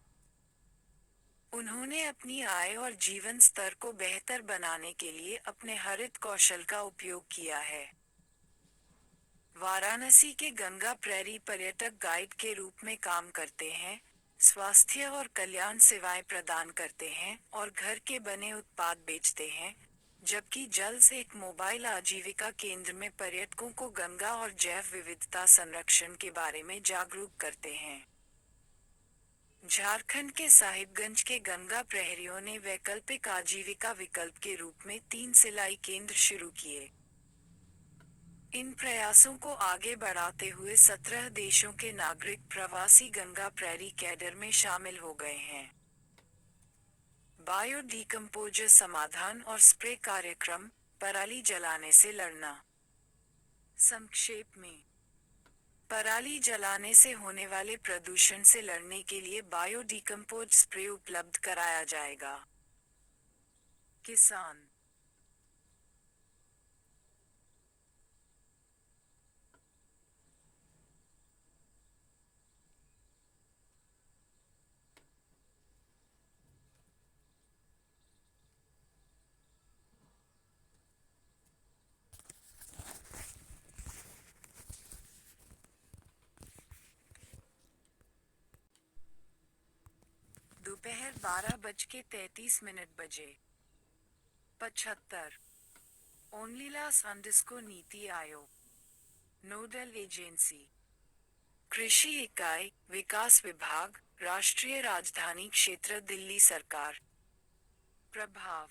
A: उन्होंने अपनी आय और जीवन स्तर को बेहतर बनाने के लिए अपने हरित कौशल का उपयोग किया है। वाराणसी के गंगा प्रैरी पर्यटक गाइड के रूप में काम करते हैं, स्वास्थ्य और कल्याण सेवाएं प्रदान करते हैं और घर के बने उत्पाद बेचते हैं, जबकि जल से एक मोबाइल आजीविका केंद्र में पर्यटकों को गंगा और जैव विविधता संरक्षण के बारे में जागरूक करते हैं। झारखंड के साहिबगंज के गंगा प्रहरियों ने वैकल्पिक आजीविका विकल्प के रूप में 3 सिलाई केंद्र शुरू किए। इन प्रयासों को आगे बढ़ाते हुए 17 देशों के नागरिक प्रवासी गंगा प्रैरी कैडर में शामिल हो गए हैं। बायो डिकम्पोजर समाधान और स्प्रे कार्यक्रम, पराली जलाने से लड़ना। संक्षेप में, पराली जलाने से होने वाले प्रदूषण से लड़ने के लिए बायो डिकम्पोज स्प्रे उपलब्ध कराया जाएगा। किसान दोपहर 12:33 बजे। 75 ओनलीलास अंडस्को नीति आयोग। नोडल एजेंसी कृषि इकाई, विकास विभाग, राष्ट्रीय राजधानी क्षेत्र दिल्ली सरकार। प्रभाव: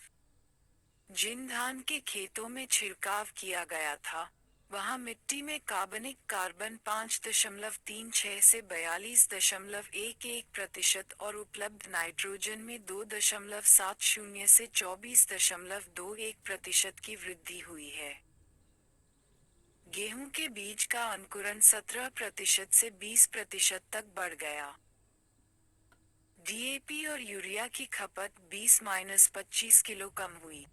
A: जिन धान के खेतों में छिड़काव किया गया था, वहां मिट्टी में कार्बनिक कार्बन 5.36 से 42.11% और उपलब्ध नाइट्रोजन में 2.70 से 24.21% की वृद्धि हुई है। गेहूं के बीज का अंकुरन 17% से 20% तक बढ़ गया। डीएपी और यूरिया की खपत 20-25 किलो कम हुई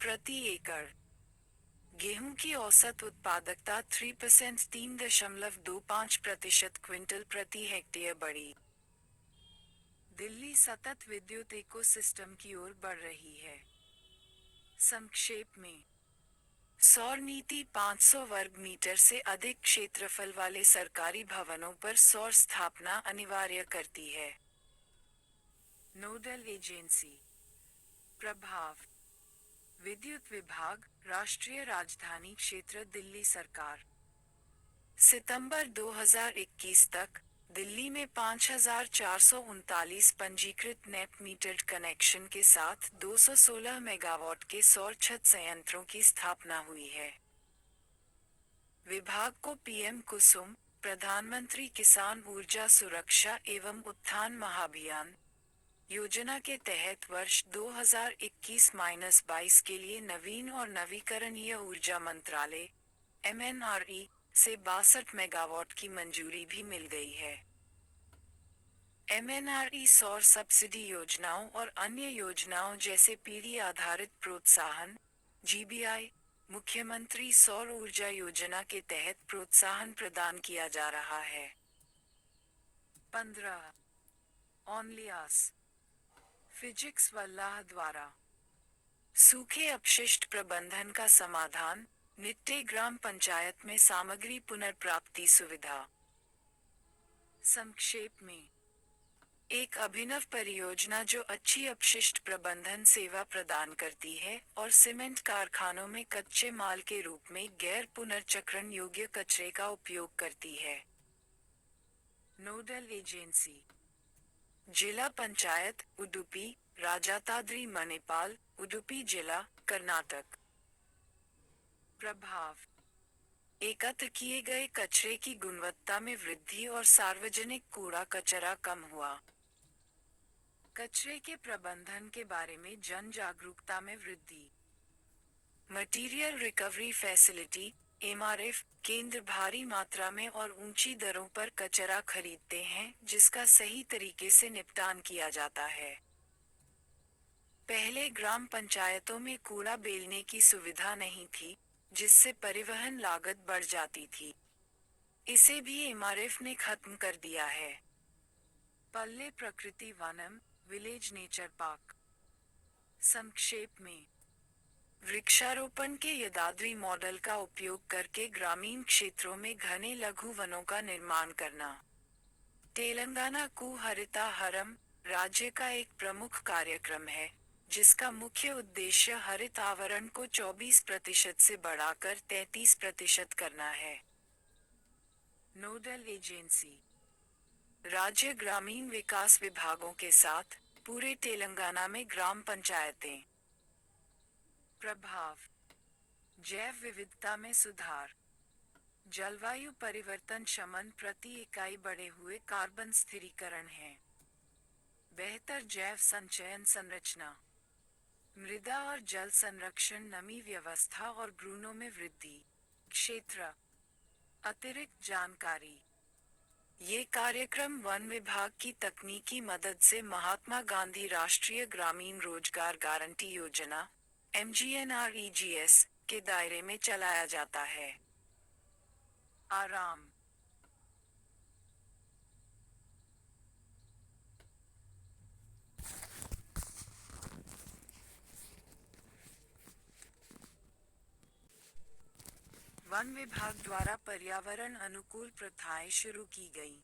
A: प्रति एकड़। गेहूं की औसत उत्पादकता 3.25% क्विंटल प्रति हेक्टेयर बढ़ी। दिल्ली सतत विद्युत इकोसिस्टम की ओर बढ़ रही है। संक्षेप में, सौर नीति 500 वर्ग मीटर से अधिक क्षेत्रफल वाले सरकारी भवनों पर सौर स्थापना अनिवार्य करती है। Nodal agency. प्रभाव: विद्युत विभाग, राष्ट्रीय राजधानी क्षेत्र दिल्ली सरकार। सितंबर 2021 तक, दिल्ली में 5,439 पंजीकृत नेट मीटर्ड कनेक्शन के साथ 216 मेगावाट के सौर छत संयंत्रों की स्थापना हुई है। विभाग को पीएम कुसुम, प्रधानमंत्री किसान ऊर्जा सुरक्षा एवं उत्थान महाभियान योजना के तहत वर्ष 2021-22 के लिए नवीन और नवीकरणीय ऊर्जा मंत्रालय MNRE से 62 मेगावाट की मंजूरी भी मिल गई है। MNRE सौर सब्सिडी योजनाओं और अन्य योजनाओं जैसे पीढ़ी आधारित प्रोत्साहन GBI, मुख्यमंत्री सौर ऊर्जा योजना के तहत प्रोत्साहन प्रदान किया जा रहा है। 15 ऑनलियास फिजिक्स वल्लाह द्वारा सूखे अपशिष्ट प्रबंधन का समाधान निट्टे ग्राम पंचायत में सामग्री पुनर्प्राप्ति सुविधा। संक्षेप में, एक अभिनव परियोजना जो अच्छी अपशिष्ट प्रबंधन सेवा प्रदान करती है और सीमेंट कारखानों में कच्चे माल के रूप में गैर पुनर्चक्रण योग्य कचरे का उपयोग करती है। नोडल एजेंसी जिला पंचायत उडुपी, राजाताद्री मणिपाल, उडुपी जिला, कर्नाटक। प्रभाव, एकत्र किए गए कचरे की गुणवत्ता में वृद्धि और सार्वजनिक कूड़ा कचरा कम हुआ। कचरे के प्रबंधन के बारे में जन जागरूकता में वृद्धि। मटीरियल रिकवरी फैसिलिटी MRF केंद्र भारी मात्रा में और ऊंची दरों पर कचरा खरीदते हैं जिसका सही तरीके से निपटान किया जाता है। पहले ग्राम पंचायतों में कूड़ा बेलने की सुविधा नहीं थी, जिससे परिवहन लागत बढ़ जाती थी। इसे भी MRF ने खत्म कर दिया है। पल्ले प्रकृति वनम, विलेज नेचर पार्क। संक्षेप में, वृक्षारोपण के यदाद्री मॉडल का उपयोग करके ग्रामीण क्षेत्रों में घने लघु वनों का निर्माण करना। तेलंगाना कु हरिता हरम राज्य का एक प्रमुख कार्यक्रम है, जिसका मुख्य उद्देश्य हरित आवरण को 24% से बढ़ाकर 33% करना है। नोडल एजेंसी राज्य ग्रामीण विकास विभागों के साथ पूरे तेलंगाना में ग्राम पंचायतें। प्रभाव, जैव विविधता में सुधार, जलवायु परिवर्तन शमन प्रति इकाई बढ़े हुए कार्बन स्थिरीकरण है। बेहतर जैव संचयन संरचना, मृदा और जल संरक्षण नमी व्यवस्था और ग्रूनों में वृद्धि। क्षेत्र अतिरिक्त जानकारी, ये कार्यक्रम वन विभाग की तकनीकी मदद से महात्मा गांधी राष्ट्रीय ग्रामीण रोजगार गारंटी योजना MGNREGS के दायरे में चलाया जाता है। आराम, वन विभाग द्वारा पर्यावरण अनुकूल प्रथाएं शुरू की गई।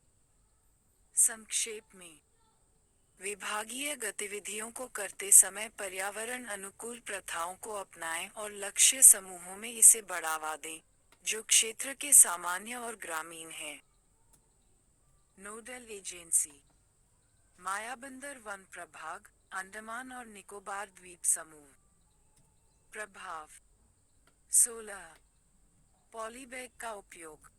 A: संक्षेप में, विभागीय गतिविधियों को करते समय पर्यावरण अनुकूल प्रथाओं को अपनाएं और लक्ष्य समूहों में इसे बढ़ावा दें, जो क्षेत्र के सामान्य और ग्रामीण हैं। नोडल एजेंसी मायाबंदर वन प्रभाग, अंडमान और निकोबार द्वीप समूह। प्रभाव, 16 पॉलीबैग का उपयोग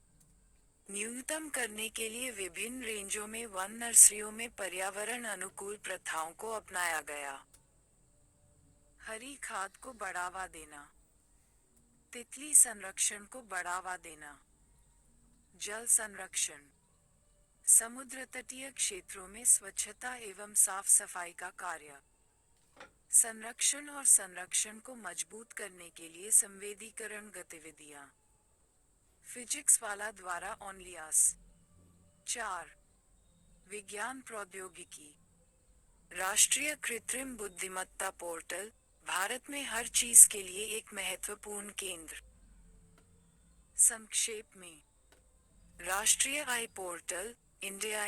A: न्यूनतम करने के लिए विभिन्न रेंजों में वन नर्सरियों में पर्यावरण अनुकूल प्रथाओं को अपनाया गया। हरी खाद को बढ़ावा देना, तितली संरक्षण को बढ़ावा देना, जल संरक्षण, समुद्र तटीय क्षेत्रों में स्वच्छता एवं साफ सफाई का कार्य, संरक्षण और संरक्षण को मजबूत करने के लिए संवेदीकरण गतिविधियां। फिजिक्स वाला द्वारा ऑनलियास। 4 विज्ञान प्रौद्योगिकी, राष्ट्रीय कृत्रिम बुद्धिमत्ता पोर्टल, भारत में हर चीज के लिए एक महत्वपूर्ण केंद्र। संक्षेप में, राष्ट्रीय आई पोर्टल इंडिया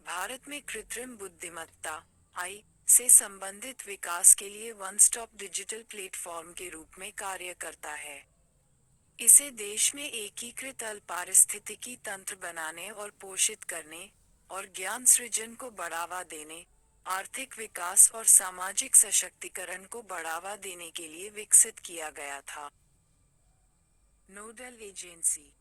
A: भारत में कृत्रिम बुद्धिमत्ता आई से संबंधित विकास के लिए वन स्टॉप डिजिटल प्लेटफॉर्म के रूप में कार्य करता है। इसे देश में एकीकृत पारिस्थितिकी तंत्र बनाने और पोषित करने और ज्ञान सृजन को बढ़ावा देने, आर्थिक विकास और सामाजिक सशक्तिकरण को बढ़ावा देने के लिए विकसित किया गया था। Nodal agency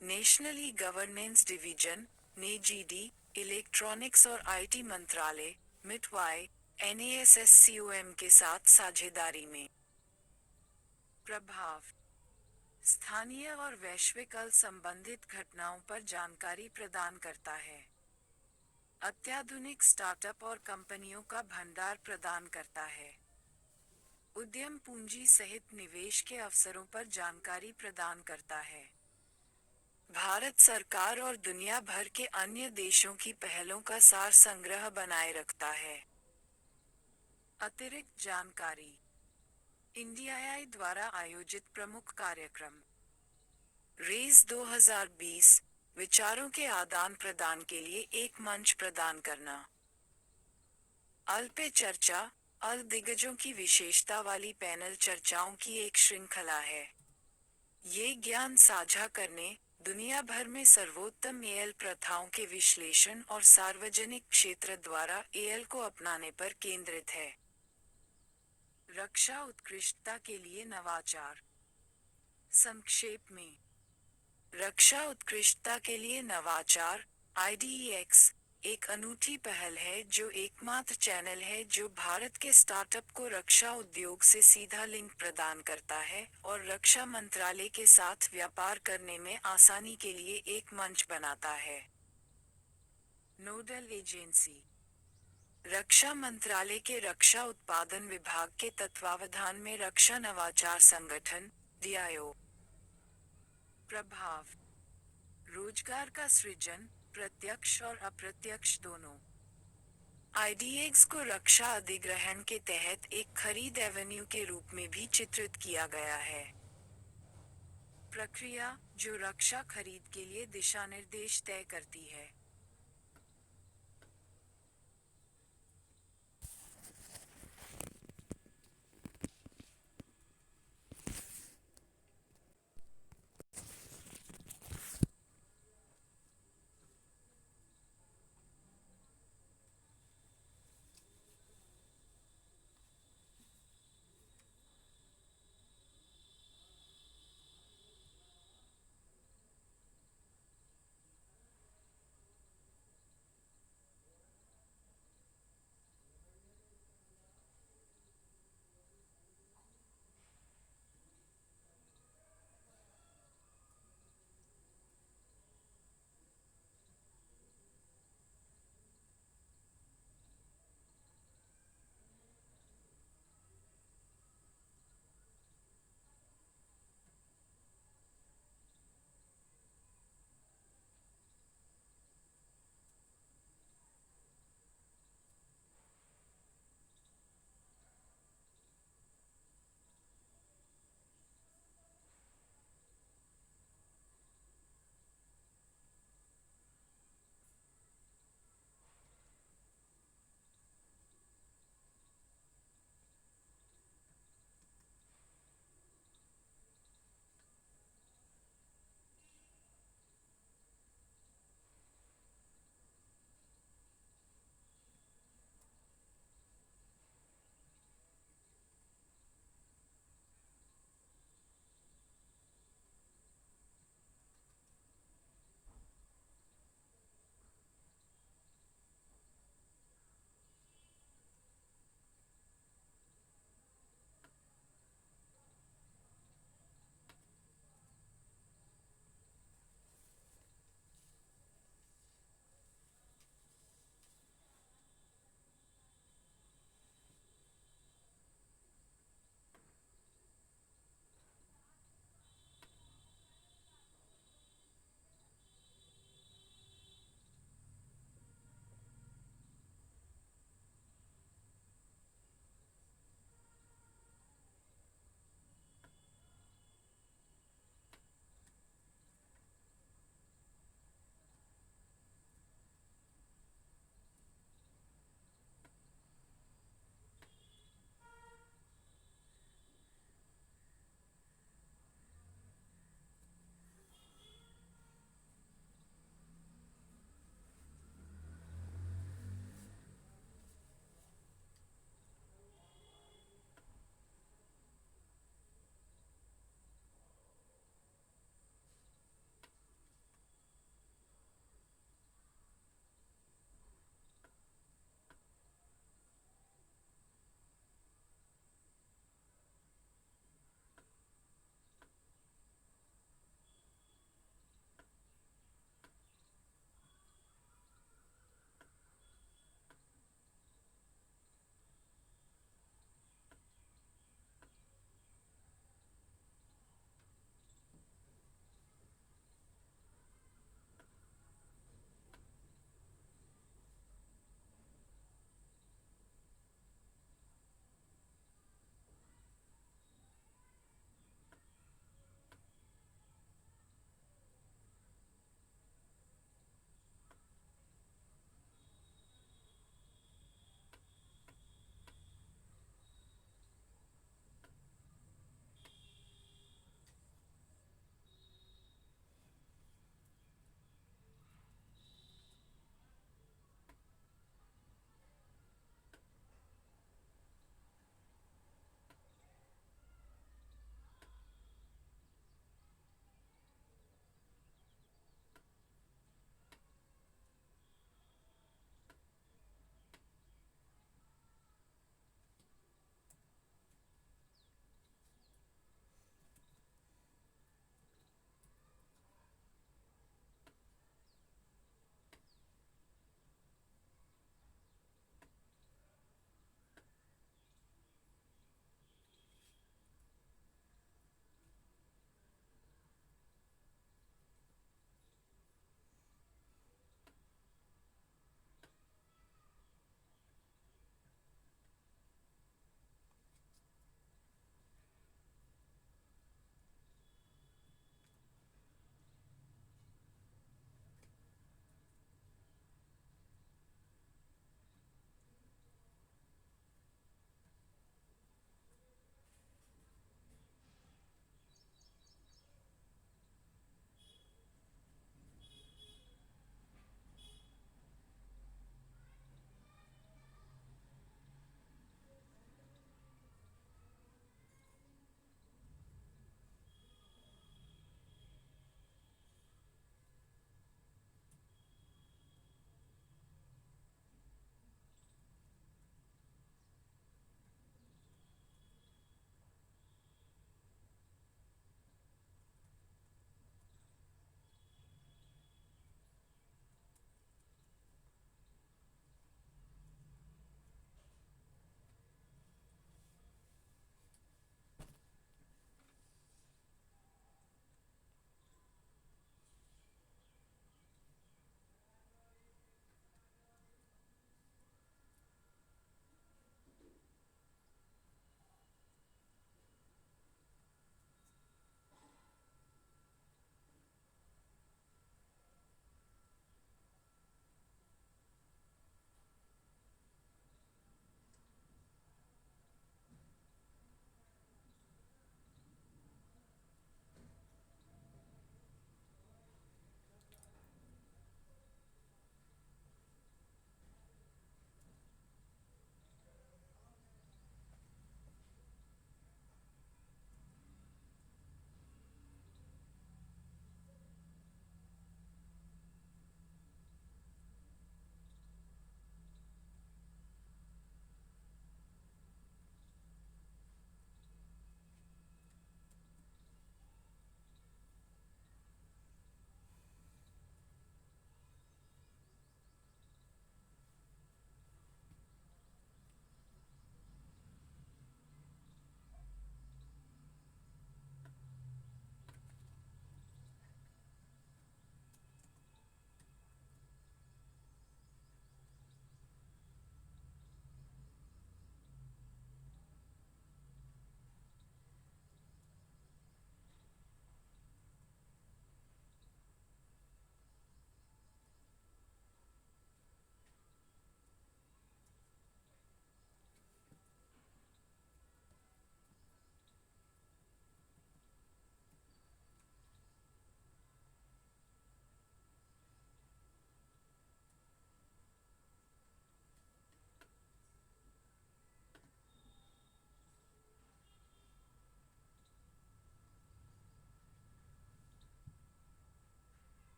A: national e governance division NEGD, electronics और IT मंत्रालय मिटवाई, NASSCOM के साथ साझेदारी में। प्रभाव: स्थानीय और वैश्विक संबंधित घटनाओं पर जानकारी प्रदान करता है। अत्याधुनिक स्टार्टअप और कंपनियों का भंडार प्रदान करता है। उद्यम पूंजी सहित निवेश के अवसरों पर जानकारी प्रदान करता है। भारत सरकार और दुनिया भर के अन्य देशों की पहलों का सार संग्रह बनाए रखता है। अतिरिक्त जानकारी: इंडियाई द्वारा आयोजित प्रमुख कार्यक्रम। रेज 2020 विचारों के आदान प्रदान के लिए एक मंच प्रदान करना। पे चर्चा दिग्गजों की विशेषता वाली पैनल चर्चाओं की एक श्रृंखला है। ये ज्ञान साझा करने, दुनिया भर में सर्वोत्तम एएल प्रथाओं के विश्लेषण और सार्वजनिक क्षेत्र द्वारा एएल को अपनाने पर केंद्रित है। रक्षा उत्कृष्टता के लिए नवाचार। संक्षेप में, रक्षा उत्कृष्टता के लिए नवाचार IDEX एक अनूठी पहल है जो एकमात्र चैनल है जो भारत के स्टार्टअप को रक्षा उद्योग से सीधा लिंक प्रदान करता है और रक्षा मंत्रालय के साथ व्यापार करने में आसानी के लिए एक मंच बनाता है। नोडल एजेंसी: रक्षा मंत्रालय के रक्षा उत्पादन विभाग के तत्वावधान में रक्षा नवाचार संगठन DIO। प्रभाव: रोजगार का सृजन, प्रत्यक्ष और अप्रत्यक्ष दोनों। IDEX को रक्षा अधिग्रहण के तहत एक खरीद एवेन्यू के रूप में भी चित्रित किया गया है। प्रक्रिया, जो रक्षा खरीद के लिए दिशानिर्देश तय करती है।